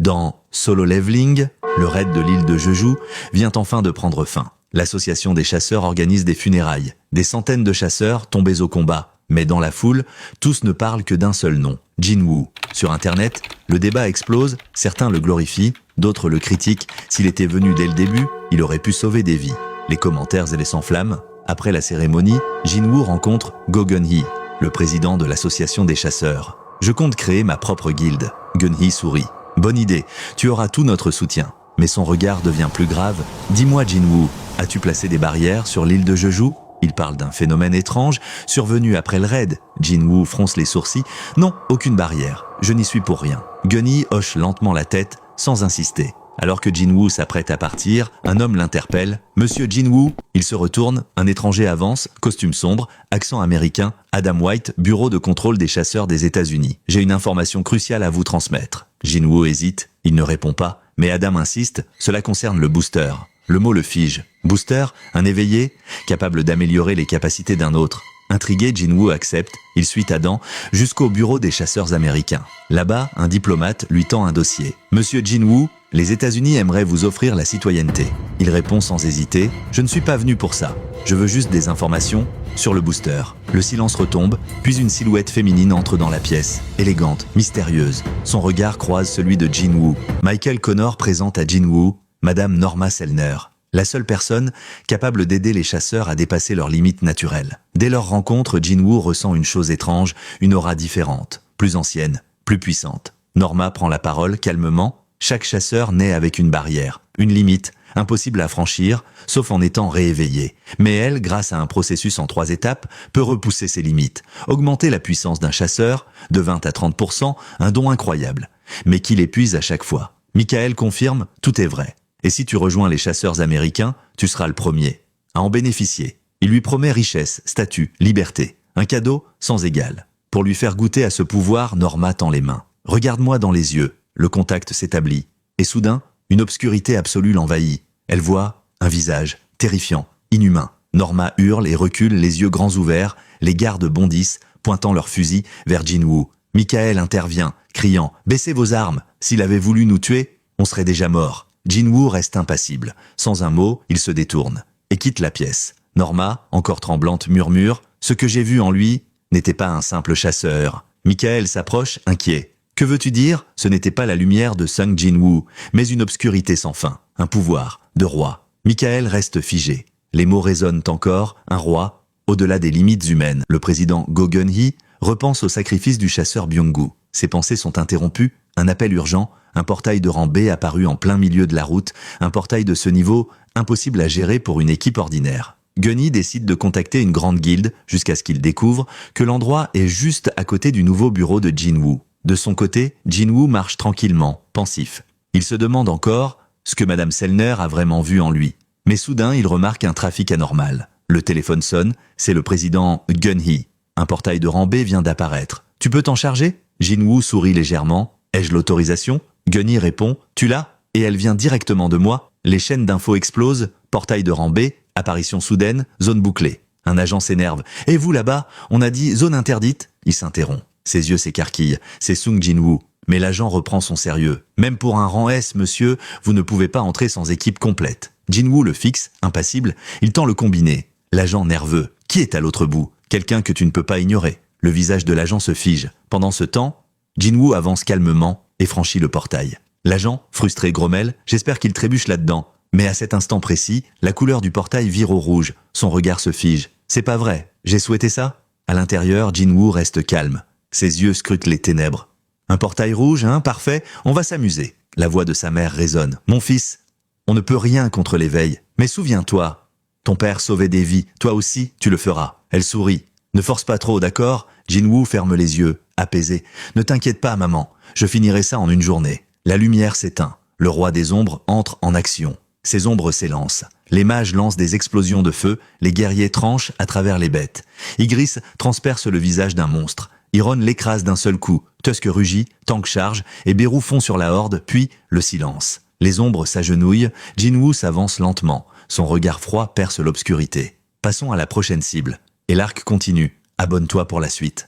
Dans Solo Leveling, le raid de l'île de Jeju vient enfin de prendre fin. L'association des chasseurs organise des funérailles. Des centaines de chasseurs tombés au combat. Mais dans la foule, tous ne parlent que d'un seul nom, Jin-Woo. Sur Internet, le débat explose, certains le glorifient, d'autres le critiquent. S'il était venu dès le début, il aurait pu sauver des vies. Les commentaires et les s'enflamment. Après la cérémonie, Jin-Woo rencontre Go Gun-hee, le président de l'association des chasseurs. « Je compte créer ma propre guilde. » Gun-hee sourit. « Bonne idée, tu auras tout notre soutien. » Mais son regard devient plus grave. « Dis-moi Jin-Woo, as-tu placé des barrières sur l'île de Jeju ?» Il parle d'un phénomène étrange, survenu après le raid. Jin-Woo fronce les sourcils. « Non, aucune barrière. Je n'y suis pour rien. » Gun-hee hoche lentement la tête, sans insister. Alors que Jin-Woo s'apprête à partir, un homme l'interpelle. « Monsieur Jin-Woo ?» Il se retourne, un étranger avance, costume sombre, accent américain, Adam White, bureau de contrôle des chasseurs des États-Unis. « J'ai une information cruciale à vous transmettre. » Jin-Woo hésite, il ne répond pas, mais Adam insiste, cela concerne le booster. Le mot le fige. Booster, un éveillé, capable d'améliorer les capacités d'un autre. Intrigué, Jin-Woo accepte, il suit Adam jusqu'au bureau des chasseurs américains. Là-bas, un diplomate lui tend un dossier. « Monsieur Jin-Woo, les États-Unis aimeraient vous offrir la citoyenneté. » Il répond sans hésiter, « Je ne suis pas venu pour ça. Je veux juste des informations sur le booster. » Le silence retombe, puis une silhouette féminine entre dans la pièce. Élégante, mystérieuse. Son regard croise celui de Jin-Woo. Michael Connor présente à Jin-Woo Madame Norma Sellner. La seule personne capable d'aider les chasseurs à dépasser leurs limites naturelles. Dès leur rencontre, Jin-Woo ressent une chose étrange, une aura différente, plus ancienne, plus puissante. Norma prend la parole calmement. Chaque chasseur naît avec une barrière, une limite, impossible à franchir, sauf en étant rééveillé. Mais elle, grâce à un processus en 3 étapes, peut repousser ses limites, augmenter la puissance d'un chasseur, de 20 à 30%, un don incroyable, mais qui l'épuise à chaque fois. Michael confirme, tout est vrai. Et si tu rejoins les chasseurs américains, tu seras le premier à en bénéficier. Il lui promet richesse, statut, liberté, un cadeau sans égal. Pour lui faire goûter à ce pouvoir, Norma tend les mains. « Regarde-moi dans les yeux ». Le contact s'établit. Et soudain, une obscurité absolue l'envahit. Elle voit un visage terrifiant, inhumain. Norma hurle et recule, les yeux grands ouverts. Les gardes bondissent, pointant leurs fusils vers Jin-Woo. Michael intervient, criant « Baissez vos armes. S'il avait voulu nous tuer, on serait déjà mort. » Jin-Woo reste impassible. Sans un mot, il se détourne et quitte la pièce. Norma, encore tremblante, murmure « Ce que j'ai vu en lui n'était pas un simple chasseur. » Michael s'approche, inquiet. « Que veux-tu dire ? Ce n'était pas la lumière de Sung Jin-Woo, mais une obscurité sans fin, un pouvoir, de roi. » Michael reste figé. Les mots résonnent encore, un roi, au-delà des limites humaines. Le président Go Gun-hee repense au sacrifice du chasseur Byung-gu. Ses pensées sont interrompues, un appel urgent, un portail de rang B apparu en plein milieu de la route, un portail de ce niveau impossible à gérer pour une équipe ordinaire. Gun-hee décide de contacter une grande guilde jusqu'à ce qu'il découvre que l'endroit est juste à côté du nouveau bureau de Jin-Woo. De son côté, Jin-Woo marche tranquillement, pensif. Il se demande encore ce que Madame Sellner a vraiment vu en lui. Mais soudain, il remarque un trafic anormal. Le téléphone sonne, c'est le président Gun-hee. Un portail de rang B vient d'apparaître. « Tu peux t'en charger ?» Jin-Woo sourit légèrement. « Ai-je l'autorisation ?» Gun-hee répond « Tu l'as ?» Et elle vient directement de moi. Les chaînes d'infos explosent, portail de rang B, apparition soudaine, zone bouclée. Un agent s'énerve. « Et vous là-bas, on a dit zone interdite ?» Il s'interrompt. Ses yeux s'écarquillent. C'est Sung Jin-Woo. Mais l'agent reprend son sérieux. « Même pour un rang S, monsieur, vous ne pouvez pas entrer sans équipe complète. » Jin-Woo le fixe, impassible. Il tend le combiné. L'agent nerveux. « Qui est à l'autre bout ? Quelqu'un que tu ne peux pas ignorer. » Le visage de l'agent se fige. Pendant ce temps, Jin-Woo avance calmement et franchit le portail. L'agent, frustré, grommelle « J'espère qu'il trébuche là-dedans. » Mais à cet instant précis, la couleur du portail vire au rouge. Son regard se fige. « C'est pas vrai. J'ai souhaité ça ?» À l'intérieur, Jin-Woo reste calme. Ses yeux scrutent les ténèbres. « Un portail rouge, hein, parfait. On va s'amuser. » La voix de sa mère résonne. « Mon fils, on ne peut rien contre l'éveil. Mais souviens-toi, ton père sauvait des vies. Toi aussi, tu le feras. » Elle sourit. « Ne force pas trop, d'accord ?» Jin-Woo ferme les yeux, apaisé. « Ne t'inquiète pas, maman. Je finirai ça en une journée. » La lumière s'éteint. Le roi des ombres entre en action. Ces ombres s'élancent. Les mages lancent des explosions de feu. Les guerriers tranchent à travers les bêtes. Ygritte transperce le visage d'un monstre. Iron l'écrase d'un seul coup. Tusk rugit, Tank charge, et Beru fond sur la horde, puis le silence. Les ombres s'agenouillent. Jin-Woo s'avance lentement. Son regard froid perce l'obscurité. Passons à la prochaine cible. Et l'arc continue. Abonne-toi pour la suite.